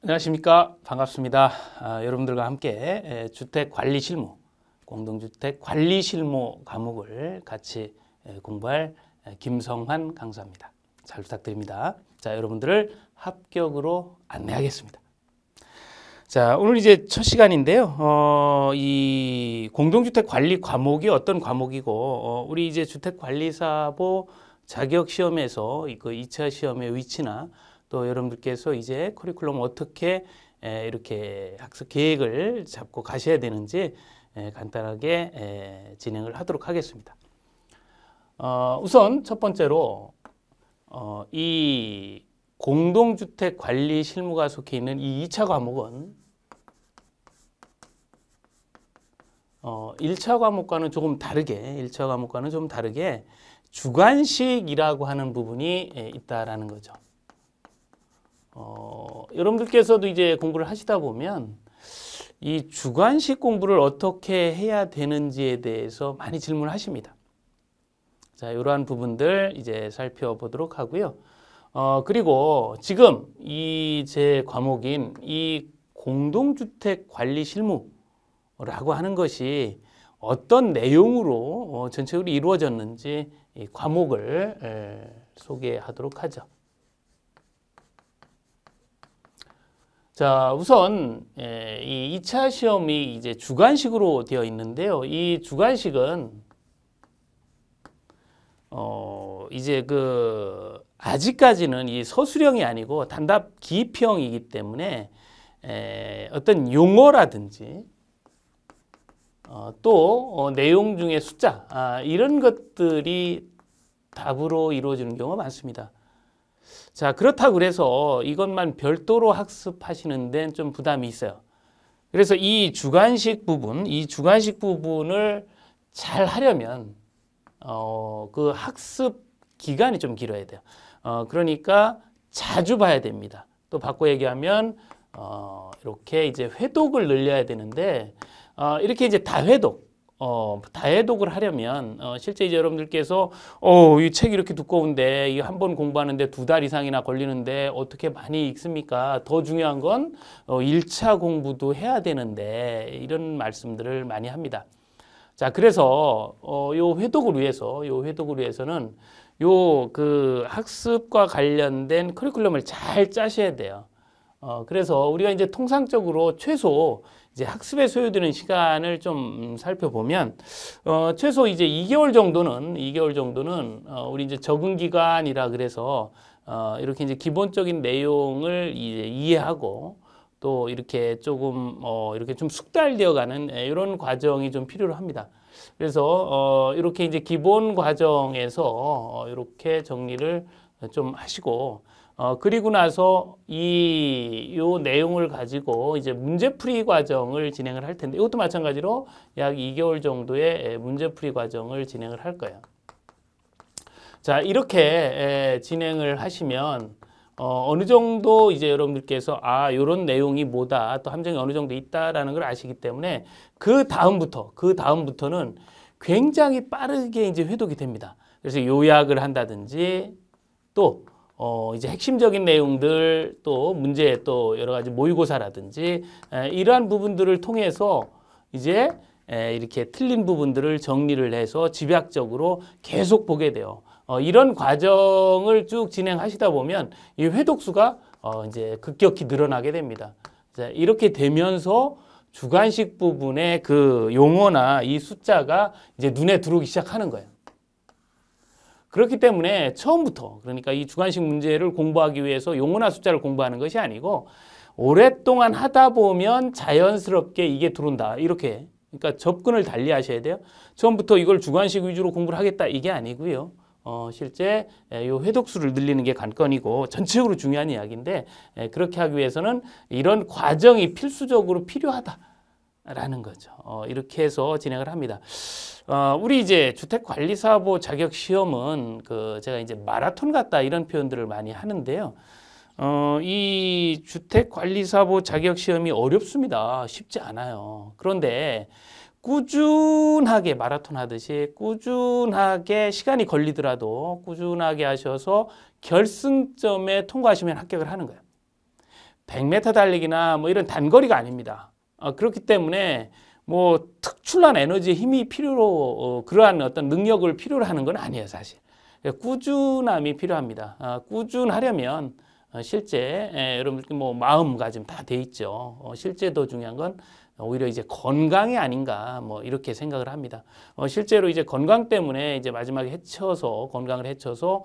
안녕하십니까. 반갑습니다. 여러분들과 함께 주택관리실무, 공동주택관리실무 과목을 같이 공부할 김성환 강사입니다. 잘 부탁드립니다. 자, 여러분들을 합격으로 안내하겠습니다. 자, 오늘 이제 첫 시간인데요. 이 공동주택관리 과목이 어떤 과목이고, 우리 이제 주택관리사보 자격시험에서 그 2차 시험의 위치나 또 여러분들께서 이제 커리큘럼 어떻게 이렇게 학습 계획을 잡고 가셔야 되는지 간단하게 진행을 하도록 하겠습니다. 우선 첫 번째로 이 공동주택 관리 실무가 속해 있는 이 2차 과목은 1차 과목과는 조금 다르게 주관식이라고 하는 부분이 있다라는 거죠. 여러분들께서도 이제 공부를 하시다 보면 이 주관식 공부를 어떻게 해야 되는지에 대해서 많이 질문을 하십니다. 자, 이러한 부분들 이제 살펴보도록 하고요. 그리고 지금 이 제 과목인 이 공동주택 관리 실무라고 하는 것이 어떤 내용으로 전체적으로 이루어졌는지 이 과목을 소개하도록 하죠. 자, 우선 이 2차 시험이 이제 주관식으로 되어 있는데요. 이 주관식은 이제 아직까지는 이 서술형이 아니고 단답 기입형이기 때문에 어떤 용어라든지 또 내용 중에 숫자 이런 것들이 답으로 이루어지는 경우가 많습니다. 자, 그렇다고 그래서 이것만 별도로 학습하시는 데는 좀 부담이 있어요. 그래서 이 주관식 부분을 잘 하려면 그 학습 기간이 좀 길어야 돼요. 그러니까 자주 봐야 됩니다. 또 바꿔 얘기하면 이렇게 이제 회독을 늘려야 되는데 이렇게 이제 다회독을 하려면 실제 이제 여러분들께서 이 책이 이렇게 두꺼운데 이거 한 번 공부하는데 2달 이상이나 걸리는데 어떻게 많이 읽습니까? 더 중요한 건 1차 공부도 해야 되는데 이런 말씀들을 많이 합니다. 자, 그래서 요 회독을 위해서는 그 학습과 관련된 커리큘럼을 잘 짜셔야 돼요. 그래서 우리가 이제 통상적으로 최소 이제 학습에 소요되는 시간을 좀 살펴보면 최소 이제 2개월 정도는 우리 이제 적응 기간이라 그래서 이렇게 이제 기본적인 내용을 이제 이해하고 또 이렇게 조금 이렇게 좀 숙달되어 가는 이런 과정이 좀 필요로 합니다. 그래서 이렇게 이제 기본 과정에서 이렇게 정리를 좀 하시고 그리고 나서 요 내용을 가지고 이제 문제풀이 과정을 진행을 할 텐데 이것도 마찬가지로 약 2개월 정도의 문제풀이 과정을 진행을 할 거예요. 자, 이렇게 진행을 하시면 어느 정도 이제 여러분들께서 요런 내용이 뭐다 또 함정이 어느 정도 있다라는 걸 아시기 때문에 그 다음부터는 굉장히 빠르게 이제 회독이 됩니다. 그래서 요약을 한다든지 또 이제 핵심적인 내용들 또 문제 또 여러 가지 모의고사라든지 이러한 부분들을 통해서 이제 이렇게 틀린 부분들을 정리를 해서 집약적으로 계속 보게 돼요. 이런 과정을 쭉 진행하시다 보면 이 회독수가 이제 급격히 늘어나게 됩니다. 자, 이렇게 되면서 주관식 부분의 그 용어나 이 숫자가 이제 눈에 들어오기 시작하는 거예요. 그렇기 때문에 처음부터 그러니까 이 주관식 문제를 공부하기 위해서 용어나 숫자를 공부하는 것이 아니고 오랫동안 하다 보면 자연스럽게 이게 들어온다. 이렇게 그러니까 접근을 달리 하셔야 돼요. 처음부터 이걸 주관식 위주로 공부를 하겠다 이게 아니고요. 실제 요 회독수를 늘리는 게 관건이고 전체적으로 중요한 이야기인데 그렇게 하기 위해서는 이런 과정이 필수적으로 필요하다라는 거죠. 이렇게 해서 진행을 합니다. 우리 이제 주택관리사보 자격시험은 제가 이제 마라톤 같다 이런 표현들을 많이 하는데요. 이 주택관리사보 자격시험이 어렵습니다. 쉽지 않아요. 그런데 꾸준하게 마라톤 하듯이 꾸준하게 시간이 걸리더라도 꾸준하게 하셔서 결승점에 통과하시면 합격을 하는 거예요. 100m 달리기나 뭐 이런 단거리가 아닙니다. 그렇기 때문에 뭐 특출난 에너지의 힘이 필요로 그러한 어떤 능력을 필요로 하는 건 아니에요, 사실. 꾸준함이 필요합니다. 꾸준하려면 실제 여러분들 뭐 마음가짐 다 돼 있죠. 실제 더 중요한 건 오히려 이제 건강이 아닌가 뭐 이렇게 생각을 합니다. 실제로 이제 건강 때문에 이제 마지막에 건강을 해쳐서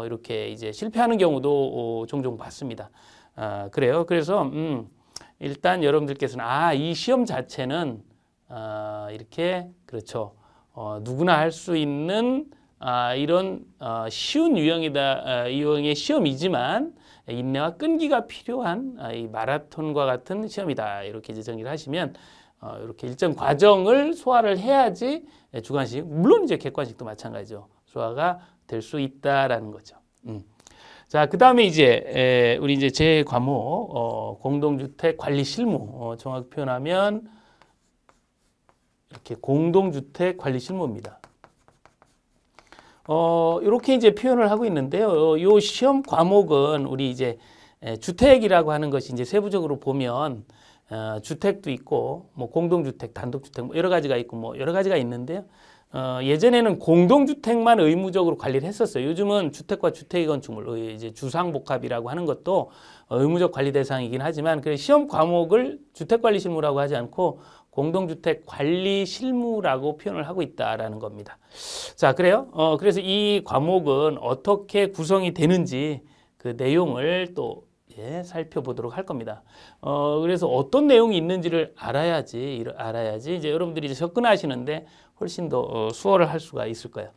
이렇게 이제 실패하는 경우도 종종 봤습니다. 그래요. 그래서 일단 여러분들께서는 이 시험 자체는 이렇게 그렇죠. 누구나 할 수 있는 이런 쉬운 유형의 시험이지만 인내와 끈기가 필요한 이 마라톤과 같은 시험이다. 이렇게 이제 정리를 하시면 이렇게 일정 과정을 소화를 해야지 주관식, 물론 이제 객관식도 마찬가지죠. 소화가 될 수 있다라는 거죠. 자, 그 다음에 이제 우리 이제 제 과목 공동주택 관리 실무 정확히 표현하면 이렇게 공동주택 관리 실무입니다. 이렇게 이제 표현을 하고 있는데요. 요 시험 과목은 우리 이제 주택이라고 하는 것이 이제 세부적으로 보면 주택도 있고 뭐 공동주택, 단독주택 뭐 여러 가지가 있고 뭐 여러 가지가 있는데요. 예전에는 공동주택만 의무적으로 관리를 했었어요. 요즘은 주택과 주택 건축물, 이제 주상복합이라고 하는 것도 의무적 관리 대상이긴 하지만 그 시험 과목을 주택관리 실무라고 하지 않고 공동주택 관리 실무라고 표현을 하고 있다라는 겁니다. 자, 그래요. 그래서 이 과목은 어떻게 구성이 되는지 그 내용을 또 살펴보도록 할 겁니다. 그래서 어떤 내용이 있는지를 알아야지 이제 여러분들이 이제 접근하시는데 훨씬 더 수월을 할 수가 있을 거예요.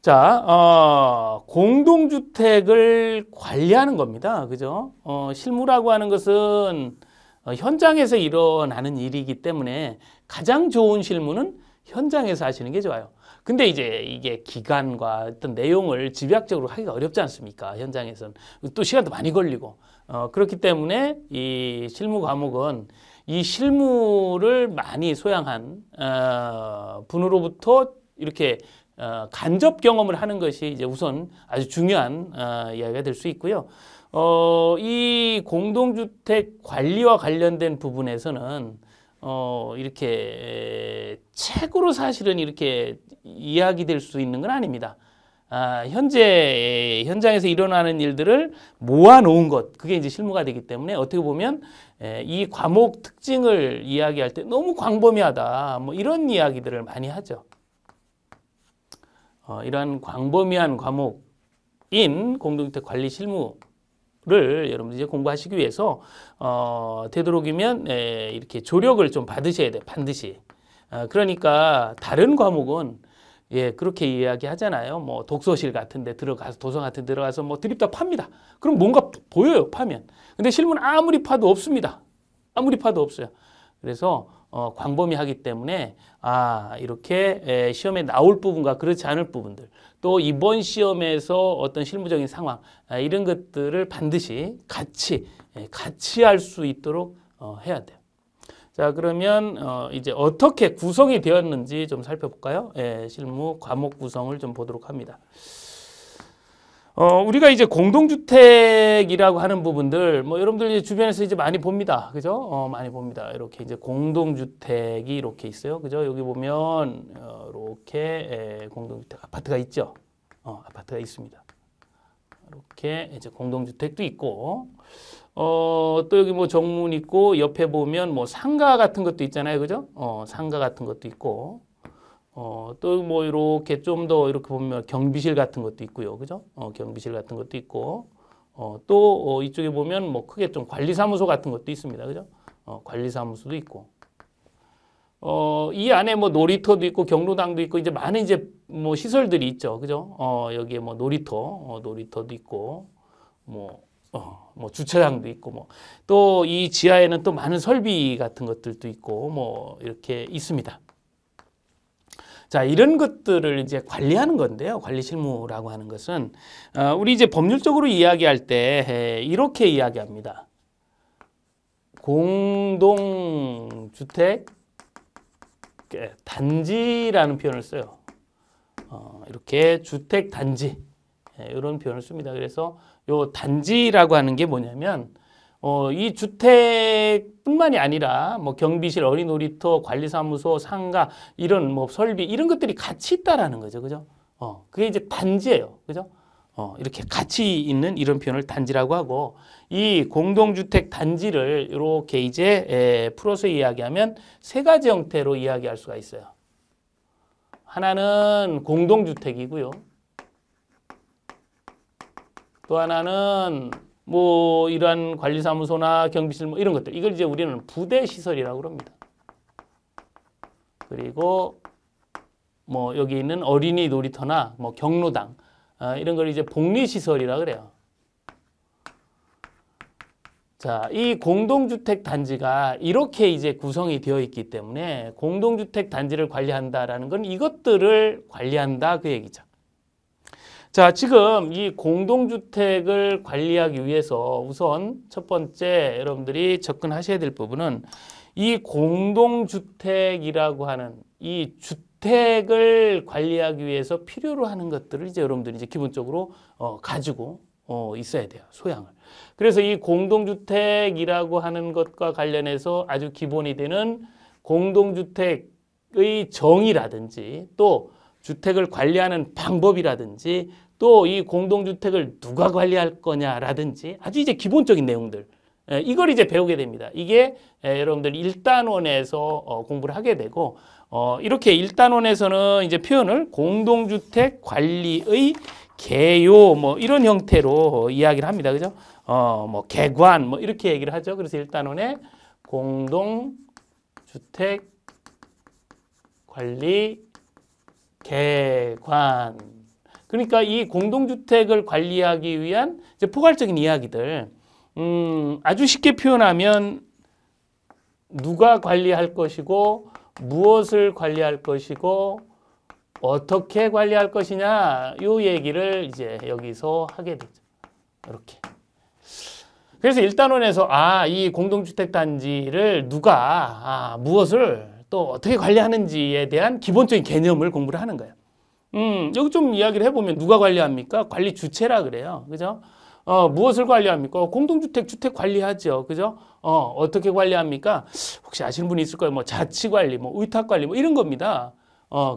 자, 공동주택을 관리하는 겁니다. 그죠? 실무라고 하는 것은 현장에서 일어나는 일이기 때문에 가장 좋은 실무는 현장에서 하시는 게 좋아요. 근데 이제 이게 기간과 어떤 내용을 집약적으로 하기가 어렵지 않습니까? 현장에서는. 또 시간도 많이 걸리고. 그렇기 때문에 이 실무 과목은 이 실무를 많이 소양한 분으로부터 이렇게 간접 경험을 하는 것이 이제 우선 아주 중요한 이야기가 될 수 있고요. 이 공동주택 관리와 관련된 부분에서는 이렇게 책으로 사실은 이렇게 이야기될 수 있는 건 아닙니다. 현재 현장에서 일어나는 일들을 모아놓은 것, 그게 이제 실무가 되기 때문에 어떻게 보면 이 과목 특징을 이야기할 때 너무 광범위하다, 뭐 이런 이야기들을 많이 하죠. 이러한 광범위한 과목인 공동주택 관리 실무를 여러분들 이제 공부하시기 위해서 되도록이면 이렇게 조력을 좀 받으셔야 돼요. 반드시. 그러니까 다른 과목은 그렇게 이야기하잖아요. 뭐 독서실 같은 데 들어가서 도서 같은 데 들어가서 뭐 드립다 팝니다. 그럼 뭔가 보여요, 파면. 근데 실무는 아무리 파도 없습니다. 아무리 파도 없어요. 그래서 광범위하기 때문에 이렇게 시험에 나올 부분과 그렇지 않을 부분들, 또 이번 시험에서 어떤 실무적인 상황, 이런 것들을 반드시 같이 할 수 있도록 해야 돼요. 자, 그러면 이제 어떻게 구성이 되었는지 좀 살펴볼까요? 실무 과목 구성을 좀 보도록 합니다. 우리가 이제 공동주택이라고 하는 부분들, 뭐 여러분들 이제 주변에서 이제 많이 봅니다. 그죠? 많이 봅니다. 이렇게 이제 공동주택이 이렇게 있어요. 그죠? 여기 보면, 이렇게 공동주택 아파트가 있죠? 아파트가 있습니다. 이렇게 이제 공동주택도 있고, 또 여기 뭐 정문 있고, 옆에 보면 뭐 상가 같은 것도 있잖아요. 그죠? 상가 같은 것도 있고, 또 뭐 이렇게 좀 더 이렇게 보면 경비실 같은 것도 있고요. 그죠? 경비실 같은 것도 있고, 또 이쪽에 보면 뭐 크게 좀 관리사무소 같은 것도 있습니다. 그죠? 관리사무소도 있고, 이 안에 뭐 놀이터도 있고 경로당도 있고 이제 많은 이제 뭐 시설들이 있죠. 그죠? 여기에 뭐 놀이터도 있고, 뭐 주차장도 있고, 뭐 또 이 지하에는 또 많은 설비 같은 것들도 있고, 뭐 이렇게 있습니다. 자, 이런 것들을 이제 관리하는 건데요. 관리 실무라고 하는 것은 우리 이제 법률적으로 이야기할 때 이렇게 이야기합니다. 공동주택 단지라는 표현을 써요. 이렇게 주택 단지 이런 표현을 씁니다. 그래서 요 단지라고 하는 게 뭐냐면 이 주택뿐만이 아니라 뭐 경비실, 어린 놀이터, 관리사무소, 상가 이런 뭐 설비 이런 것들이 같이 있다라는 거죠, 그죠? 그게 이제 단지예요, 그죠? 이렇게 같이 있는 이런 표현을 단지라고 하고 이 공동주택 단지를 이렇게 이제 풀어서 이야기하면 세 가지 형태로 이야기할 수가 있어요. 하나는 공동주택이고요. 또 하나는 뭐 이러한 관리사무소나 경비실 뭐 이런 것들 이걸 이제 우리는 부대시설이라고 합니다. 그리고 뭐 여기 있는 어린이 놀이터나 뭐 경로당 이런 걸 이제 복리시설이라 그래요. 자, 이 공동주택 단지가 이렇게 이제 구성이 되어 있기 때문에 공동주택 단지를 관리한다라는 건 이것들을 관리한다 그 얘기죠. 자, 지금 이 공동주택을 관리하기 위해서 우선 첫 번째 여러분들이 접근하셔야 될 부분은 이 공동주택이라고 하는 이 주택을 관리하기 위해서 필요로 하는 것들을 이제 여러분들이 이제 기본적으로 가지고 있어야 돼요. 소양을. 그래서 이 공동주택이라고 하는 것과 관련해서 아주 기본이 되는 공동주택의 정의라든지 또 주택을 관리하는 방법이라든지 또 이 공동주택을 누가 관리할 거냐라든지 아주 이제 기본적인 내용들 이걸 이제 배우게 됩니다. 이게 여러분들 1단원에서 공부를 하게 되고 이렇게 1단원에서는 이제 표현을 공동주택 관리의 개요 뭐 이런 형태로 이야기를 합니다. 그죠? 뭐 개관 뭐 이렇게 얘기를 하죠. 그래서 1단원에 공동주택 관리 개관. 그러니까 이 공동주택을 관리하기 위한 이제 포괄적인 이야기들 아주 쉽게 표현하면 누가 관리할 것이고 무엇을 관리할 것이고 어떻게 관리할 것이냐 이 얘기를 이제 여기서 하게 되죠. 이렇게. 그래서 1단원에서 이 공동주택 단지를 누가 무엇을 또 어떻게 관리하는지에 대한 기본적인 개념을 공부를 하는 거예요. 여기 좀 이야기를 해보면 누가 관리합니까? 관리 주체라 그래요. 그죠? 무엇을 관리합니까? 공동주택, 주택 관리하죠. 그죠? 어떻게 관리합니까? 혹시 아시는 분이 있을 거예요. 뭐 자치관리, 뭐 의탁관리, 뭐 이런 겁니다.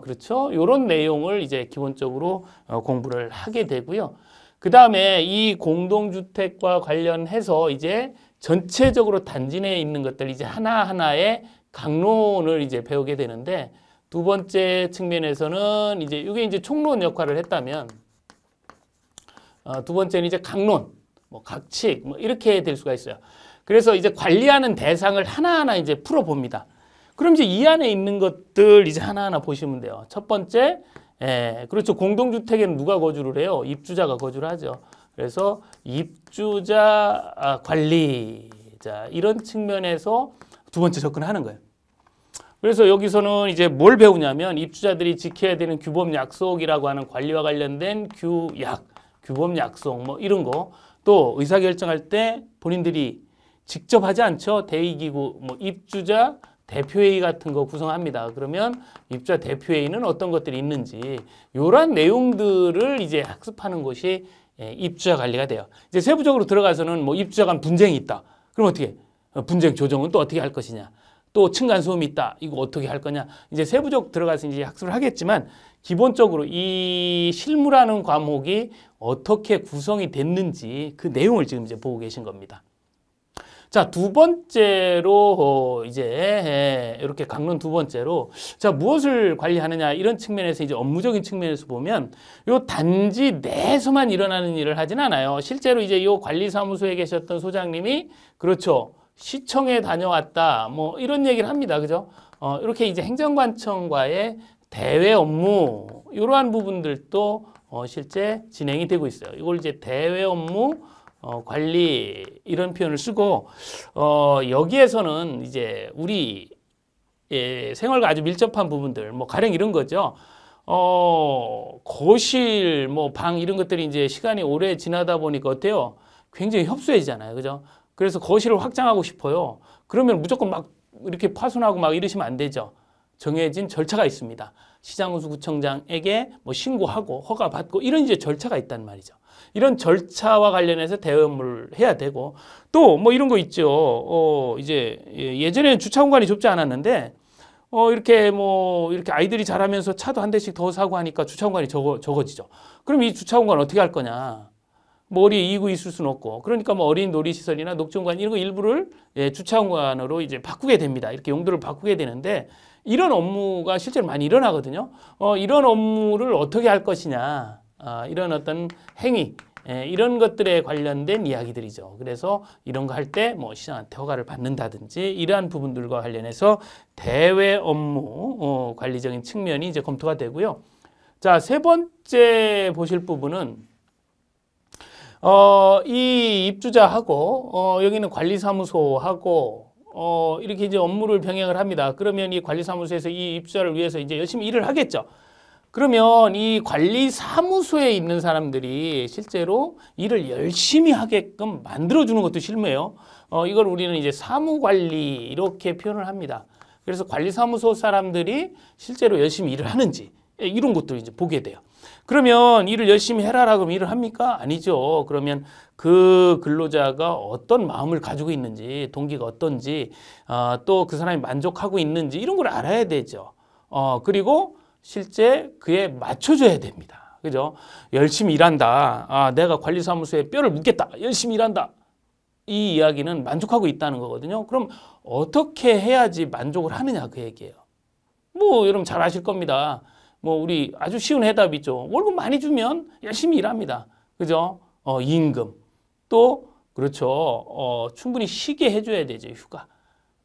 그렇죠? 요런 내용을 이제 기본적으로 공부를 하게 되고요. 그 다음에 이 공동주택과 관련해서 이제 전체적으로 단지 내에 있는 것들 이제 하나하나의 강론을 이제 배우게 되는데 두 번째 측면에서는 이제 이게 이제 총론 역할을 했다면 두 번째는 이제 강론, 뭐 각칙, 뭐 이렇게 될 수가 있어요. 그래서 이제 관리하는 대상을 하나하나 이제 풀어봅니다. 그럼 이제 이 안에 있는 것들 이제 하나하나 보시면 돼요. 첫 번째, 그렇죠. 공동주택에는 누가 거주를 해요? 입주자가 거주를 하죠. 그래서 입주자 관리, 자 이런 측면에서 두 번째 접근하는 거예요. 그래서 여기서는 이제 뭘 배우냐면 입주자들이 지켜야 되는 규범 약속이라고 하는 관리와 관련된 규약, 규범 약속 뭐 이런 거 또 의사결정할 때 본인들이 직접 하지 않죠. 대의기구, 뭐 입주자 대표회의 같은 거 구성합니다. 그러면 입주자 대표회의는 어떤 것들이 있는지 이러한 내용들을 이제 학습하는 것이 입주자 관리가 돼요. 이제 세부적으로 들어가서는 뭐 입주자 간 분쟁이 있다. 그럼 어떻게? 분쟁 조정은 또 어떻게 할 것이냐? 또 층간소음이 있다. 이거 어떻게 할 거냐? 이제 세부적 들어가서 이제 학습을 하겠지만 기본적으로 이 실무라는 과목이 어떻게 구성이 됐는지 그 내용을 지금 이제 보고 계신 겁니다. 자, 두 번째로 이제 이렇게 강론 두 번째로 자, 무엇을 관리하느냐 이런 측면에서 이제 업무적인 측면에서 보면 요 단지 내에서만 일어나는 일을 하진 않아요. 실제로 이제 요 관리사무소에 계셨던 소장님이 그렇죠. 시청에 다녀왔다. 뭐 이런 얘기를 합니다. 그죠? 이렇게 이제 행정관청과의 대외 업무 이러한 부분들도 실제 진행이 되고 있어요. 이걸 이제 대외 업무 관리 이런 표현을 쓰고 여기에서는 이제 우리 생활과 아주 밀접한 부분들 뭐 가령 이런 거죠. 거실 뭐 방 이런 것들이 이제 시간이 오래 지나다 보니까 어때요? 굉장히 협소해지잖아요. 그죠? 그래서 거실을 확장하고 싶어요. 그러면 무조건 막 이렇게 파손하고 막 이러시면 안 되죠. 정해진 절차가 있습니다. 시장군수구청장에게 뭐 신고하고 허가 받고 이런 이제 절차가 있단 말이죠. 이런 절차와 관련해서 대외 업무를 해야 되고 또 뭐 이런 거 있죠. 이제 예전에는 주차 공간이 좁지 않았는데 이렇게 아이들이 자라면서 차도 한 대씩 더 사고 하니까 주차 공간이 적어지죠. 그럼 이 주차 공간 어떻게 할 거냐? 뭐 어디에 이고 있을 수는 없고 그러니까 뭐 어린 놀이시설이나 녹지공간 이런 거 일부를 주차 공간으로 이제 바꾸게 됩니다. 이렇게 용도를 바꾸게 되는데 이런 업무가 실제로 많이 일어나거든요. 이런 업무를 어떻게 할 것이냐, 이런 어떤 행위, 이런 것들에 관련된 이야기들이죠. 그래서 이런 거 할 때 뭐 시장한테 허가를 받는다든지 이러한 부분들과 관련해서 대외 업무 관리적인 측면이 이제 검토가 되고요. 자, 세 번째 보실 부분은 이 입주자하고 여기는 관리사무소하고 이렇게 이제 업무를 병행을 합니다. 그러면 이 관리사무소에서 이 입주자를 위해서 이제 열심히 일을 하겠죠. 그러면 이 관리사무소에 있는 사람들이 실제로 일을 열심히 하게끔 만들어주는 것도 실무예요. 이걸 우리는 이제 사무관리 이렇게 표현을 합니다. 그래서 관리사무소 사람들이 실제로 열심히 일을 하는지 이런 것들을 이제 보게 돼요. 그러면 일을 열심히 해라라고 하면 일을 합니까? 아니죠. 그러면 그 근로자가 어떤 마음을 가지고 있는지, 동기가 어떤지, 또 그 사람이 만족하고 있는지 이런 걸 알아야 되죠. 그리고 실제 그에 맞춰줘야 됩니다. 그죠? 열심히 일한다. 내가 관리사무소에 뼈를 묻겠다. 열심히 일한다. 이 이야기는 만족하고 있다는 거거든요. 그럼 어떻게 해야지 만족을 하느냐 그 얘기예요. 뭐 여러분 잘 아실 겁니다. 뭐 우리 아주 쉬운 해답이 있죠. 월급 많이 주면 열심히 일합니다. 그죠? 임금. 또 그렇죠. 충분히 쉬게 해줘야 되죠. 휴가.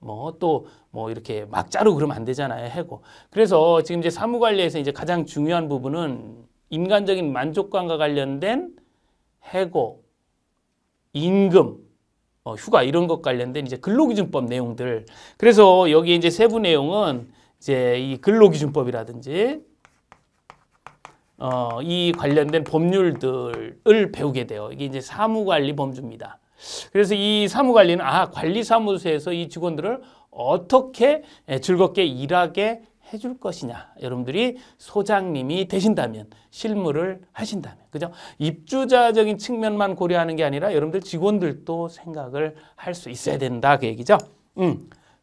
뭐 이렇게 막 자르고 그러면 안 되잖아요. 해고. 그래서 지금 이제 사무관리에서 이제 가장 중요한 부분은 인간적인 만족감과 관련된 해고, 임금, 휴가 이런 것 관련된 이제 근로기준법 내용들. 그래서 여기 이제 세부 내용은 이제 이 근로기준법이라든지 이 관련된 법률들을 배우게 돼요. 이게 이제 사무관리 범주입니다. 그래서 이 사무관리는 관리사무소에서 이 직원들을 어떻게 즐겁게 일하게 해줄 것이냐. 여러분들이 소장님이 되신다면, 실무를 하신다면, 그죠? 입주자적인 측면만 고려하는 게 아니라 여러분들 직원들도 생각을 할 수 있어야 된다. 그 얘기죠.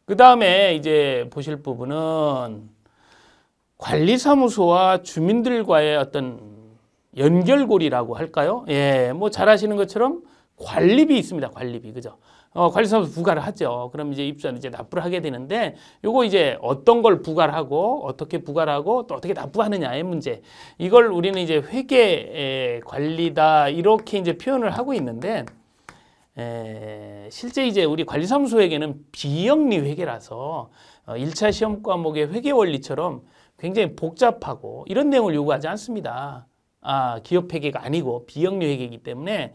그 다음에 이제 보실 부분은 관리사무소와 주민들과의 어떤 연결고리라고 할까요? 예, 뭐 잘 아시는 것처럼 관리비 있습니다. 관리비. 그죠? 관리사무소 부과를 하죠. 그럼 이제 입주자는 이제 납부를 하게 되는데 요거 이제 어떤 걸 부과를 하고 어떻게 부과를 하고 또 어떻게 납부하느냐의 문제. 이걸 우리는 이제 회계 관리다 이렇게 이제 표현을 하고 있는데 실제 이제 우리 관리사무소에게는 비영리 회계라서 1차 시험 과목의 회계 원리처럼 굉장히 복잡하고 이런 내용을 요구하지 않습니다. 기업 회계가 아니고 비영리 회계이기 때문에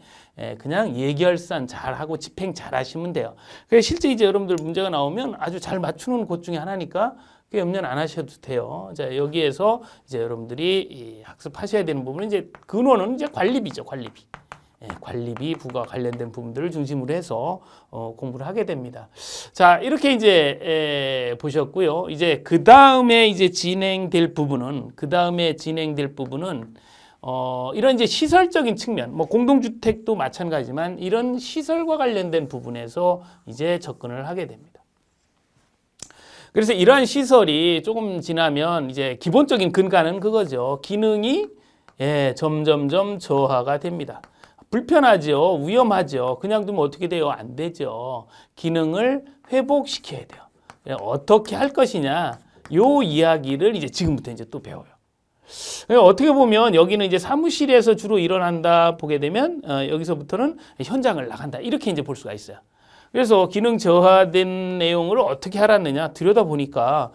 그냥 예결산 잘하고 집행 잘하시면 돼요. 그래서 실제 이제 여러분들 문제가 나오면 아주 잘 맞추는 곳 중에 하나니까 그 염려는 안 하셔도 돼요. 자, 여기에서 이제 여러분들이 학습하셔야 되는 부분은 이제 근원은 이제 관리비죠, 관리비. 관리비 부과 관련된 부분들을 중심으로 해서 공부를 하게 됩니다. 자, 이렇게 이제 보셨고요. 이제 그 다음에 이제 진행될 부분은 이런 이제 시설적인 측면, 뭐 공동주택도 마찬가지지만 이런 시설과 관련된 부분에서 이제 접근을 하게 됩니다. 그래서 이러한 시설이 조금 지나면 이제 기본적인 근간은 그거죠. 기능이 점점점 저하가 됩니다. 불편하죠. 위험하죠. 그냥 두면 어떻게 돼요? 안 되죠. 기능을 회복시켜야 돼요. 어떻게 할 것이냐? 요 이야기를 이제 지금부터 이제 또 배워요. 어떻게 보면 여기는 이제 사무실에서 주로 일어난다 보게 되면 여기서부터는 현장을 나간다. 이렇게 이제 볼 수가 있어요. 그래서 기능 저하된 내용을 어떻게 하라느냐? 들여다보니까,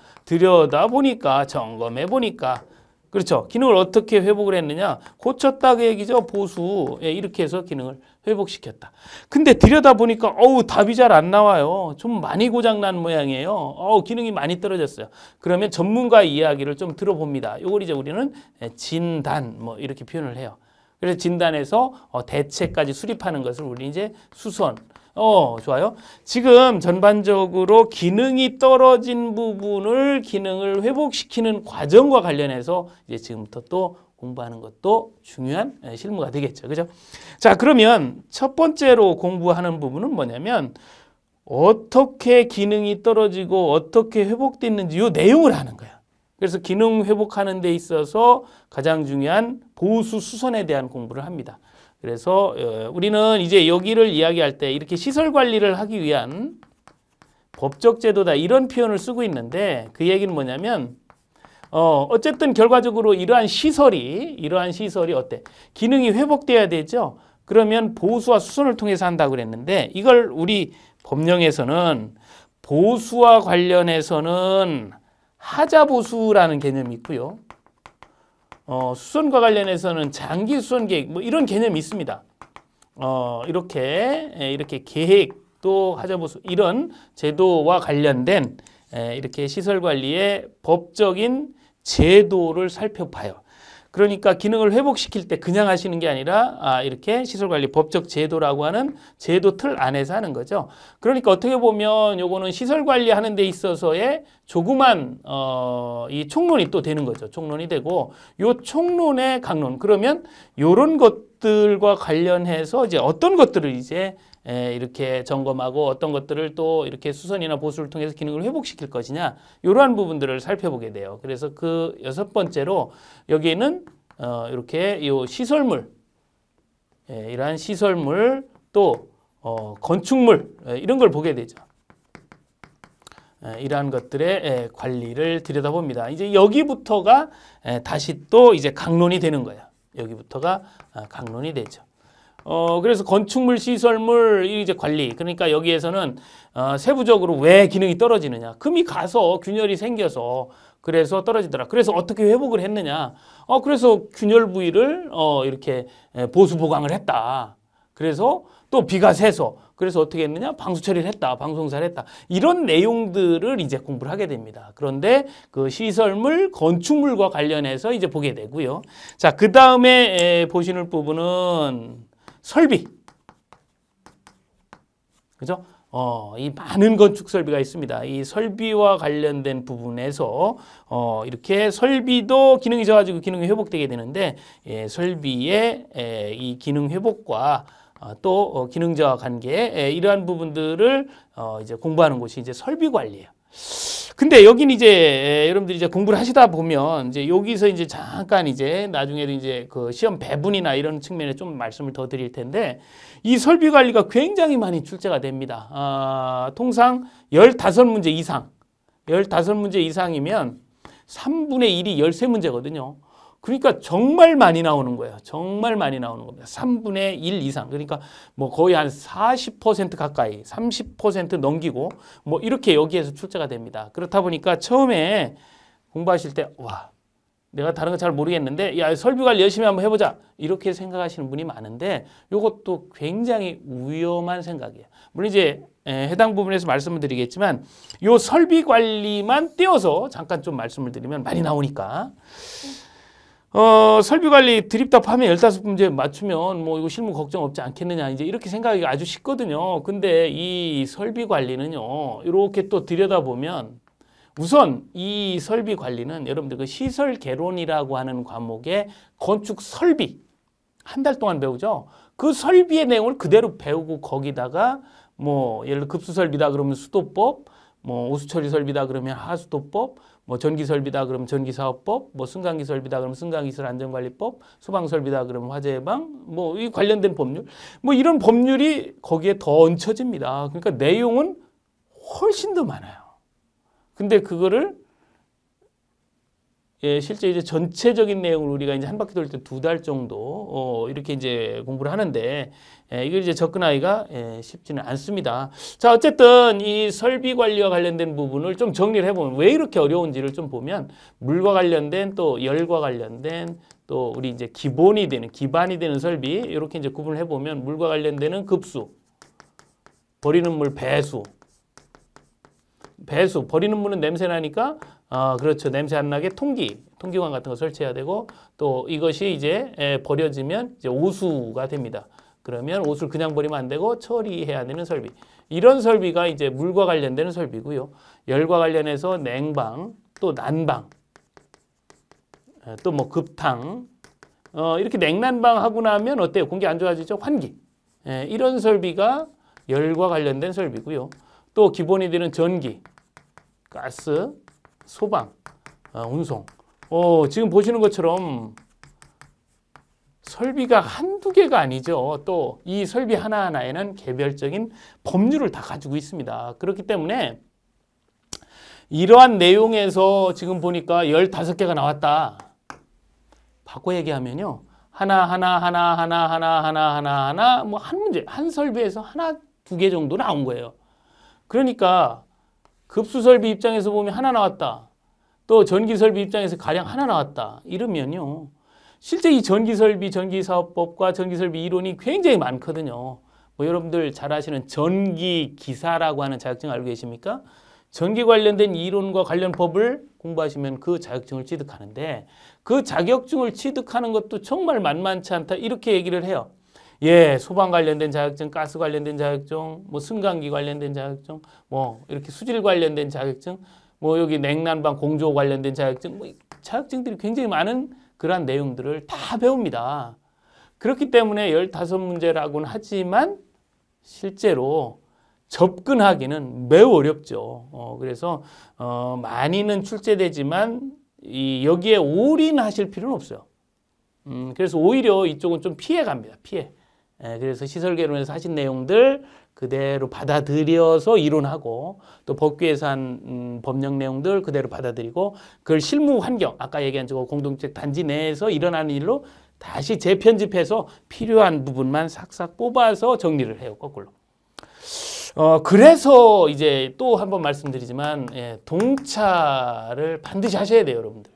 점검해보니까, 그렇죠. 기능을 어떻게 회복을 했느냐? 고쳤다 그 얘기죠. 보수. 이렇게 해서 기능을 회복시켰다. 근데 들여다보니까 답이 잘 안 나와요. 좀 많이 고장난 모양이에요. 기능이 많이 떨어졌어요. 그러면 전문가 이야기를 좀 들어봅니다. 이걸 이제 우리는 진단 뭐 이렇게 표현을 해요. 그래서 진단에서 대책까지 수립하는 것을 우리 이제 수선. 좋아요. 지금 전반적으로 기능이 떨어진 부분을 기능을 회복시키는 과정과 관련해서 이제 지금부터 또 공부하는 것도 중요한 실무가 되겠죠. 그죠? 자, 그러면 첫 번째로 공부하는 부분은 뭐냐면 어떻게 기능이 떨어지고 어떻게 회복됐는지 이 내용을 하는 거야. 그래서 기능 회복하는 데 있어서 가장 중요한 보수 수선에 대한 공부를 합니다. 그래서 우리는 이제 여기를 이야기할 때 이렇게 시설 관리를 하기 위한 법적 제도다 이런 표현을 쓰고 있는데 그 얘기는 뭐냐면 어쨌든 결과적으로 이러한 시설이 어때? 기능이 회복돼야 되죠. 그러면 보수와 수선을 통해서 한다고 그랬는데 이걸 우리 법령에서는 보수와 관련해서는 하자보수라는 개념이 있고요. 수선과 관련해서는 장기 수선 계획 뭐 이런 개념이 있습니다. 이렇게 계획도 하자보수 이런 제도와 관련된 이렇게 시설 관리의 법적인 제도를 살펴봐요. 그러니까 기능을 회복시킬 때 그냥 하시는 게 아니라 이렇게 시설관리 법적 제도라고 하는 제도 틀 안에서 하는 거죠. 그러니까 어떻게 보면 요거는 시설관리 하는 데 있어서의 조그만 이 총론이 또 되는 거죠. 총론이 되고 요 총론의 강론 그러면 요런 것들과 관련해서 이제 어떤 것들을 이제 이렇게 점검하고 어떤 것들을 또 이렇게 수선이나 보수를 통해서 기능을 회복시킬 것이냐 이러한 부분들을 살펴보게 돼요. 그래서 그 6번째로 여기에는 이렇게 요 시설물 이러한 시설물 또 건축물 이런 걸 보게 되죠. 이러한 것들의 관리를 들여다봅니다. 이제 여기부터가 다시 또 이제 강론이 되는 거예요. 여기부터가 강론이 되죠. 그래서 건축물, 시설물, 이제 관리. 그러니까 여기에서는 세부적으로 왜 기능이 떨어지느냐. 금이 가서 균열이 생겨서 그래서 떨어지더라. 그래서 어떻게 회복을 했느냐. 그래서 균열 부위를 이렇게 보수 보강을 했다. 그래서 또 비가 새서 그래서 어떻게 했느냐? 방수 처리를 했다. 방송사를 했다. 이런 내용들을 이제 공부를 하게 됩니다. 그런데 그 시설물, 건축물과 관련해서 이제 보게 되고요. 자, 그 다음에 보시는 부분은 설비. 그죠? 이 많은 건축 설비가 있습니다. 이 설비와 관련된 부분에서 이렇게 설비도 기능이 져가지고 기능이 회복되게 되는데 설비의 이 기능 회복과 또 기능 저하 관계 이러한 부분들을 이제 공부하는 곳이 이제 설비 관리예요. 근데 여기는 이제 여러분들이 이제 공부를 하시다 보면 이제 여기서 이제 잠깐 이제 나중에도 이제 그 시험 배분이나 이런 측면에 좀 말씀을 더 드릴 텐데 이 설비 관리가 굉장히 많이 출제가 됩니다. 통상 15문제 이상, 15문제 이상이면 3분의 1이 13문제거든요. 그러니까 정말 많이 나오는 거예요. 정말 많이 나오는 겁니다. 3분의 1 이상. 그러니까 뭐 거의 한 40% 가까이, 30% 넘기고 뭐 이렇게 여기에서 출제가 됩니다. 그렇다 보니까 처음에 공부하실 때 와, 내가 다른 거 잘 모르겠는데 야, 설비 관리 열심히 한번 해보자. 이렇게 생각하시는 분이 많은데 이것도 굉장히 위험한 생각이에요. 물론 이제 해당 부분에서 말씀을 드리겠지만 이 설비 관리만 떼어서 잠깐 좀 말씀을 드리면 많이 나오니까 설비관리 드립답하면 15문제 맞추면 뭐 이거 실무 걱정 없지 않겠느냐 이제 이렇게 생각하기가 아주 쉽거든요. 근데 이 설비관리는요 이렇게 또 들여다보면 우선 이 설비관리는 여러분들 그 시설 개론이라고 하는 과목의 건축 설비 한 달 동안 배우죠. 그 설비의 내용을 그대로 배우고 거기다가 뭐 예를 들어 급수설비다 그러면 수도법, 뭐 오수처리 설비다 그러면 하수도법, 뭐 전기설비다 그러면 전기사업법, 뭐 승강기설비다 그러면 승강기술안전관리법, 소방설비다 그러면 화재예방, 뭐 이 관련된 법률, 뭐 이런 법률이 거기에 더 얹혀집니다. 그러니까 내용은 훨씬 더 많아요. 근데 그거를 실제 이제 전체적인 내용을 우리가 이제 한 바퀴 돌 때 2달 정도 이렇게 이제 공부를 하는데 이걸 이제 접근하기가 쉽지는 않습니다. 자, 어쨌든 이 설비 관리와 관련된 부분을 좀 정리를 해보면 왜 이렇게 어려운지를 좀 보면 물과 관련된 또 열과 관련된 또 우리 이제 기본이 되는 기반이 되는 설비 이렇게 이제 구분을 해보면 물과 관련되는 급수, 버리는 물 배수, 버리는 물은 냄새 나니까 그렇죠. 냄새 안 나게 통기관 같은 거 설치해야 되고 또 이것이 이제 버려지면 이제 오수가 됩니다. 그러면 오수를 그냥 버리면 안 되고 처리해야 되는 설비. 이런 설비가 이제 물과 관련되는 설비고요. 열과 관련해서 냉방, 또 난방, 또 뭐 급탕, 이렇게 냉난방 하고 나면 어때요? 공기 안 좋아지죠? 환기. 이런 설비가 열과 관련된 설비고요. 또 기본이 되는 전기, 가스, 소방, 운송. 지금 보시는 것처럼 설비가 한두 개가 아니죠. 또 이 설비 하나하나에는 개별적인 법률을 다 가지고 있습니다. 그렇기 때문에 이러한 내용에서 지금 보니까 15개가 나왔다. 바꿔 얘기하면요. 하나, 뭐 한 문제, 한 설비에서 하나, 두 개 정도 나온 거예요. 그러니까 급수설비 입장에서 보면 하나 나왔다. 또 전기설비 입장에서 가령 하나 나왔다. 이러면요. 실제 이 전기설비, 전기사업법과 전기설비 이론이 굉장히 많거든요. 뭐 여러분들 잘 아시는 전기기사라고 하는 자격증 알고 계십니까? 전기 관련된 이론과 관련 법을 공부하시면 그 자격증을 취득하는데 그 자격증을 취득하는 것도 정말 만만치 않다. 이렇게 얘기를 해요. 예, 소방 관련된 자격증, 가스 관련된 자격증, 뭐 승강기 관련된 자격증, 뭐 이렇게 수질 관련된 자격증, 뭐 여기 냉난방 공조 관련된 자격증, 뭐 자격증들이 굉장히 많은 그러한 내용들을 다 배웁니다. 그렇기 때문에 15문제라고는 하지만 실제로 접근하기는 매우 어렵죠. 그래서 많이는 출제되지만 여기에 올인하실 필요는 없어요. 그래서 오히려 이쪽은 좀 피해갑니다. 피해. 그래서 시설개론에서 하신 내용들 그대로 받아들여서 이론하고 또 법규에서 한 법령 내용들 그대로 받아들이고 그걸 실무 환경, 아까 얘기한 저 공동주택 단지 내에서 일어나는 일로 다시 재편집해서 필요한 부분만 싹싹 뽑아서 정리를 해요. 거꾸로. 그래서 이제 또 한 번 말씀드리지만 동차를 반드시 하셔야 돼요, 여러분들.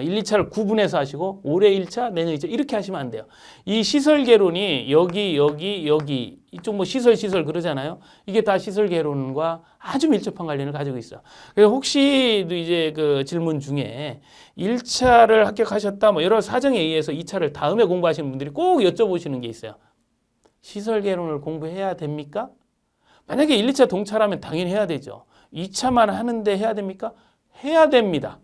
1, 2차를 구분해서 하시고 올해 1차, 내년 2차 이렇게 하시면 안 돼요. 이 시설개론이 여기 이쪽 뭐 시설 그러잖아요. 이게 다 시설개론과 아주 밀접한 관련을 가지고 있어요. 그래서 혹시 이제 그 질문 중에 1차를 합격하셨다 뭐 여러 사정에 의해서 2차를 다음에 공부하시는 분들이 꼭 여쭤보시는 게 있어요. 시설개론을 공부해야 됩니까? 만약에 1, 2차 동차라면 당연히 해야 되죠. 2차만 하는데 해야 됩니까? 해야 됩니다.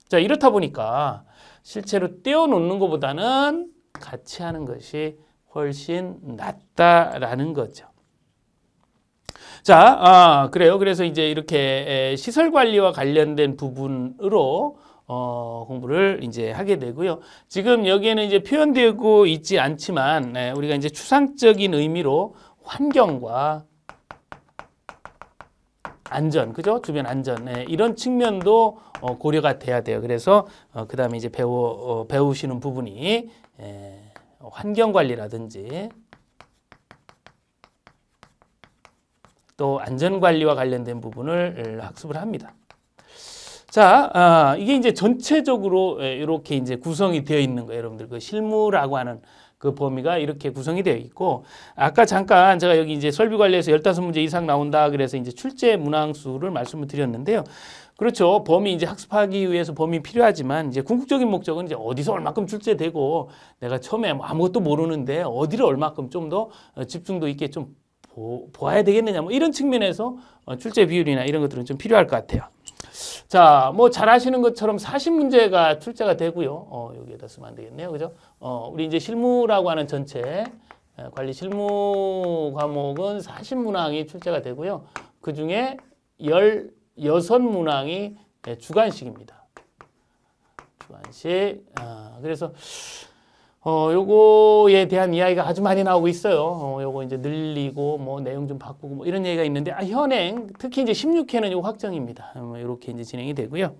자, 이렇다 보니까 실제로 떼어놓는 것보다는 같이 하는 것이 훨씬 낫다라는 거죠. 자, 그래요. 그래서 이제 이렇게 시설 관리와 관련된 부분으로 공부를 이제 하게 되고요. 지금 여기에는 이제 표현되고 있지 않지만 우리가 이제 추상적인 의미로 환경과 안전, 그죠? 주변 안전 이런 측면도 고려가 돼야 돼요. 그래서 그 다음에 이제 배우시는 부분이 환경 관리라든지 또 안전 관리와 관련된 부분을 학습을 합니다. 자, 이게 이제 전체적으로 이렇게 이제 구성이 되어 있는 거예요. 여러분들 그 실무라고 하는 그 범위가 이렇게 구성이 되어 있고 아까 잠깐 제가 여기 이제 설비 관리에서 15문제 이상 나온다 그래서 이제 출제 문항수를 말씀을 드렸는데요. 그렇죠. 범위 이제 학습하기 위해서 범위 필요하지만 이제 궁극적인 목적은 이제 어디서 얼마큼 출제되고 내가 처음에 아무것도 모르는데 어디를 얼마큼 좀 더 집중도 있게 좀 보아야 되겠느냐 뭐 이런 측면에서 출제 비율이나 이런 것들은 좀 필요할 것 같아요. 자, 뭐 잘 아시는 것처럼 40문제가 출제가 되고요. 여기에다 쓰면 안 되겠네요. 그죠? 우리 이제 실무라고 하는 전체 관리 실무 과목은 40문항이 출제가 되고요. 그 중에 16문항이 주관식입니다. 주관식. 그래서 요거에 대한 이야기가 아주 많이 나오고 있어요. 요거 이제 늘리고 뭐 내용 좀 바꾸고 뭐 이런 얘기가 있는데 현행 특히 이제 16회는 요 확정입니다. 이렇게 이제 진행이 되고요.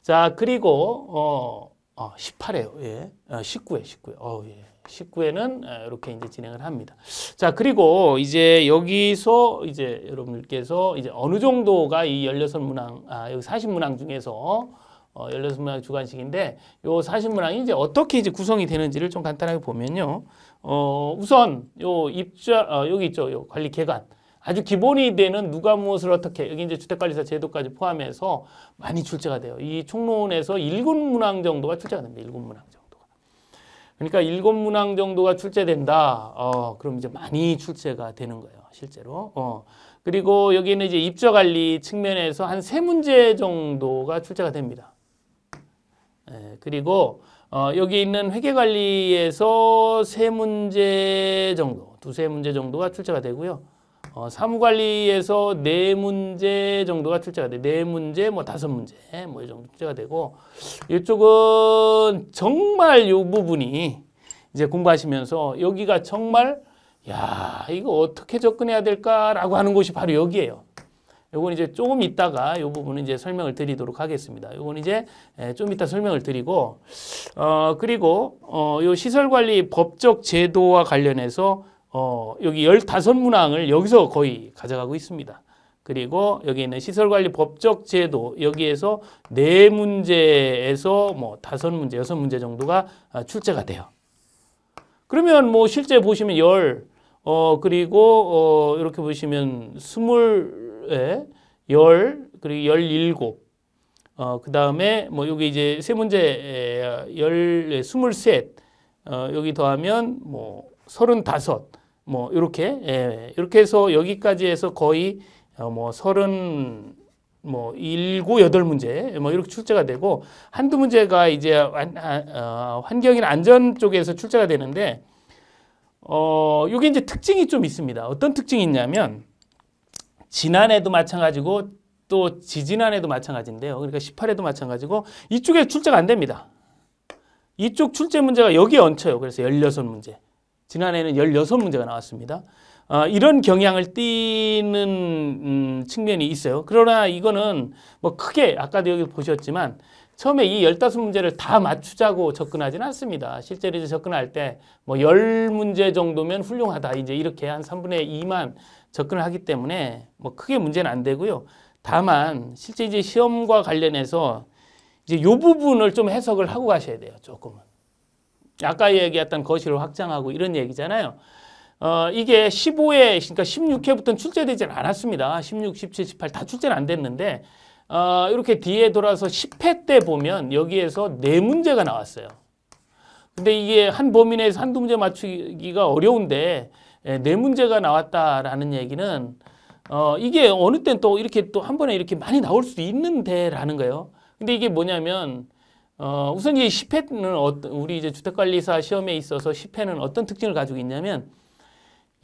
자, 그리고 18회요. 예. 19회. 예. 19회는 이렇게 이제 진행을 합니다. 자, 그리고 이제 여기서 이제 여러분들께서 이제 어느 정도가 이 16문항, 여기 40문항 중에서 16문항 주관식인데 요 40문항이 이제 어떻게 이제 구성이 되는지를 좀 간단하게 보면요. 우선 요 입자 여기 있죠. 요 관리 개관. 아주 기본이 되는 누가 무엇을 어떻게 여기 이제 주택관리사 제도까지 포함해서 많이 출제가 돼요. 이 총론에서 7문항 정도가 출제가 됩니다. 7문항 정도가. 그러니까 7문항 정도가 출제된다. 그럼 이제 많이 출제가 되는 거예요. 실제로. 그리고 여기는 이제 입자관리 측면에서 한 3문제 정도가 출제가 됩니다. 그리고 여기 있는 회계관리에서 3문제 정도, 두세 문제 정도가 출제가 되고요. 사무관리에서 4문제 정도가 출제가 돼요. 4문제, 뭐 5문제, 뭐 이 정도 출제가 되고, 이쪽은 정말 이 부분이 이제 공부하시면서 여기가 정말, 야, 이거 어떻게 접근해야 될까라고 하는 곳이 바로 여기예요. 요건 이제 조금 있다가 요 부분은 이제 설명을 드리도록 하겠습니다. 요건 이제 좀 이따 설명을 드리고, 그리고 요 시설관리 법적 제도와 관련해서 여기 15문항을 여기서 거의 가져가고 있습니다. 그리고 여기 있는 시설관리 법적 제도 여기에서 4문제에서 뭐 5문제, 6문제 정도가 출제가 돼요. 그러면 뭐 실제 보시면 그리고 이렇게 보시면 10, 그리고 17, 그 다음에 뭐 여기 이제 3문제 23, 여기 더하면 뭐 35, 뭐 이렇게 해서 여기까지 해서 거의 뭐 30, 뭐 7, 8문제 뭐 이렇게 출제가 되고, 한두 문제가 이제 환경이나 안전 쪽에서 출제가 되는데, 요게 이제 특징이 좀 있습니다. 어떤 특징이 있냐면, 지난해도 마찬가지고 또 지지난해도 마찬가지인데요. 그러니까 18회도 마찬가지고 이쪽에 출제가 안 됩니다. 이쪽 출제 문제가 여기에 얹혀요. 그래서 16문제. 지난해는 16문제가 나왔습니다. 이런 경향을 띠는 측면이 있어요. 그러나 이거는 뭐 크게 아까도 여기 보셨지만 처음에 이 15문제를 다 맞추자고 접근하지는 않습니다. 실제로 이제 접근할 때 뭐 10문제 정도면 훌륭하다. 이제 이렇게 한 3분의 2만 접근을 하기 때문에 뭐 크게 문제는 안 되고요. 다만 실제 이제 시험과 관련해서 이제 요 부분을 좀 해석을 하고 가셔야 돼요. 조금은. 아까 얘기했던 거실을 확장하고 이런 얘기잖아요. 이게 15회, 그러니까 16회부터는 출제되지는 않았습니다. 16, 17, 18 다 출제는 안 됐는데, 이렇게 뒤에 돌아서 10회 때 보면 여기에서 4문제가 나왔어요. 근데 이게 한 범위 내에서 한두 문제 맞추기가 어려운데, 4문제가 나왔다라는 얘기는, 이게 어느 땐 또 이렇게 또 한 번에 이렇게 많이 나올 수도 있는데 라는 거예요. 근데 이게 뭐냐면, 우선 이 10회는 우리 이제 주택관리사 시험에 있어서 10회는 어떤 특징을 가지고 있냐면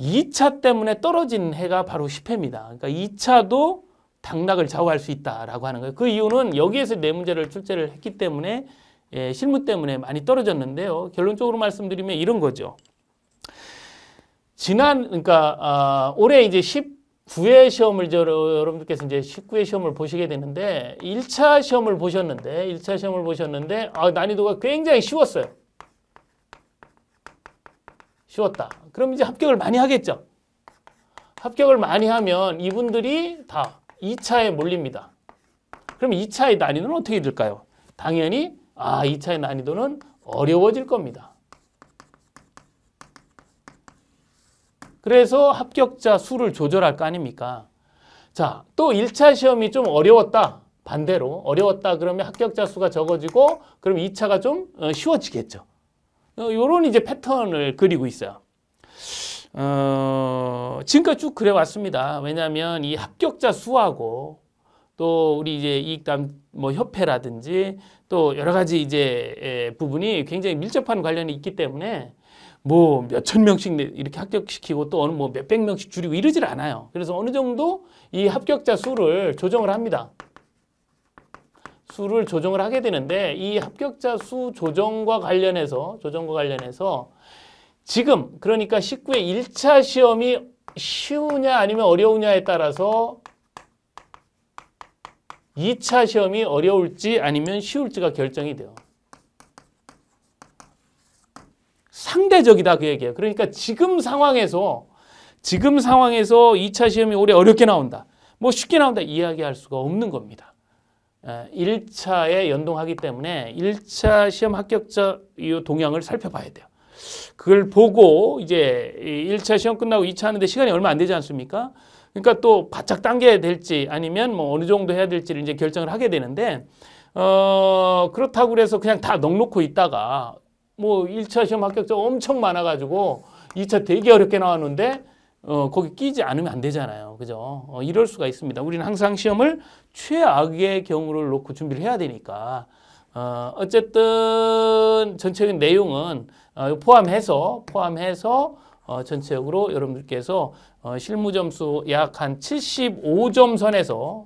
2차 때문에 떨어진 해가 바로 10회입니다. 그러니까 2차도 당락을 좌우할 수 있다라고 하는 거예요. 그 이유는 여기에서 4문제를 출제를 했기 때문에 실무 때문에 많이 떨어졌는데요. 결론적으로 말씀드리면 이런 거죠. 그러니까 올해 이제 19회 시험을 여러분들께서 이제 19회 시험을 보시게 되는데 1차 시험을 보셨는데 난이도가 굉장히 쉬웠어요. 쉬웠다. 그럼 이제 합격을 많이 하겠죠. 합격을 많이 하면 이분들이 다 2차에 몰립니다. 그럼 2차의 난이도는 어떻게 될까요? 당연히 2차의 난이도는 어려워질 겁니다. 그래서 합격자 수를 조절할 거 아닙니까? 자, 또 1차 시험이 좀 어려웠다. 반대로 어려웠다 그러면 합격자 수가 적어지고 그럼 2차가 좀 쉬워지겠죠. 요런 이제 패턴을 그리고 있어요. 지금까지 쭉 그래왔습니다. 왜냐하면 이 합격자 수하고 또 우리 이제 이익담 뭐 협회라든지 또 여러 가지 이제 부분이 굉장히 밀접한 관련이 있기 때문에 뭐 몇천 명씩 이렇게 합격시키고 또 어느 뭐 몇백 명씩 줄이고 이러질 않아요. 그래서 어느 정도 이 합격자 수를 조정을 합니다. 수를 조정을 하게 되는데 이 합격자 수 조정과 관련해서 지금 그러니까 19회 1차 시험이 쉬우냐 아니면 어려우냐에 따라서 2차 시험이 어려울지 아니면 쉬울지가 결정이 돼요. 상대적이다 그 얘기예요. 그러니까 지금 상황에서 2차 시험이 올해 어렵게 나온다. 뭐 쉽게 나온다 이야기할 수가 없는 겁니다. 1차에 연동하기 때문에 1차 시험 합격자 이 동향을 살펴봐야 돼요. 그걸 보고 이제 1차 시험 끝나고 2차 하는데 시간이 얼마 안 되지 않습니까? 그러니까 또 바짝 당겨야 될지 아니면 뭐 어느 정도 해야 될지를 이제 결정을 하게 되는데 그렇다고 그래서 그냥 다 넉놓고 있다가 뭐 1차 시험 합격자 엄청 많아가지고 2차 되게 어렵게 나왔는데 거기 끼지 않으면 안 되잖아요. 그죠? 이럴 수가 있습니다. 우리는 항상 시험을 최악의 경우를 놓고 준비를 해야 되니까 어쨌든 전체적인 내용은 포함해서 전체적으로 여러분들께서 실무 점수 약 한 75점 선에서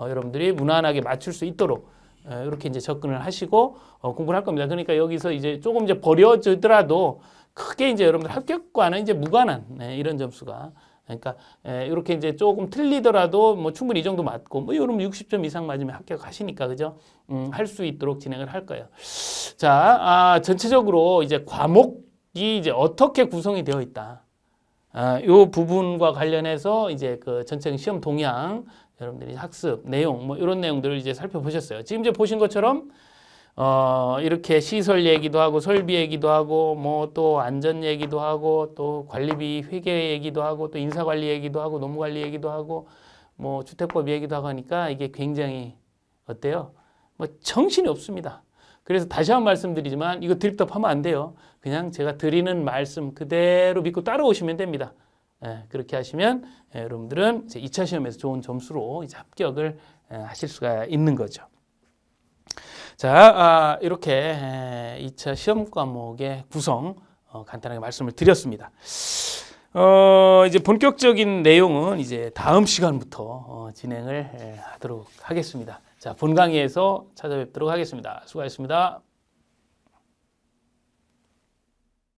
여러분들이 무난하게 맞출 수 있도록 이렇게 이제 접근을 하시고 공부를 할 겁니다. 그러니까 여기서 이제 조금 이제 버려지더라도 크게 이제 여러분들 합격과는 이제 무관한 이런 점수가, 그러니까 이렇게 이제 조금 틀리더라도 뭐 충분히 이 정도 맞고 뭐 여러분 60점 이상 맞으면 합격하시니까 그죠? 할 수 있도록 진행을 할 거예요. 자, 전체적으로 이제 과목이 이제 어떻게 구성이 되어 있다. 요 부분과 관련해서 이제 그 전체 시험 동향, 여러분들이 학습 내용 뭐 이런 내용들을 이제 살펴보셨어요. 지금 이제 보신 것처럼 이렇게 시설 얘기도 하고 설비 얘기도 하고 뭐 또 안전 얘기도 하고 또 관리비 회계 얘기도 하고 또 인사관리 얘기도 하고 노무관리 얘기도 하고 뭐 주택법 얘기도 하고 하니까 이게 굉장히 어때요? 뭐 정신이 없습니다. 그래서 다시 한번 말씀드리지만 이거 드립답하면 안 돼요. 그냥 제가 드리는 말씀 그대로 믿고 따라오시면 됩니다. 그렇게 하시면 여러분들은 이제 2차 시험에서 좋은 점수로 이제 합격을 하실 수가 있는 거죠. 자, 이렇게 2차 시험 과목의 구성 간단하게 말씀을 드렸습니다. 이제 본격적인 내용은 이제 다음 시간부터 진행을 하도록 하겠습니다. 자, 본 강의에서 찾아뵙도록 하겠습니다. 수고하셨습니다.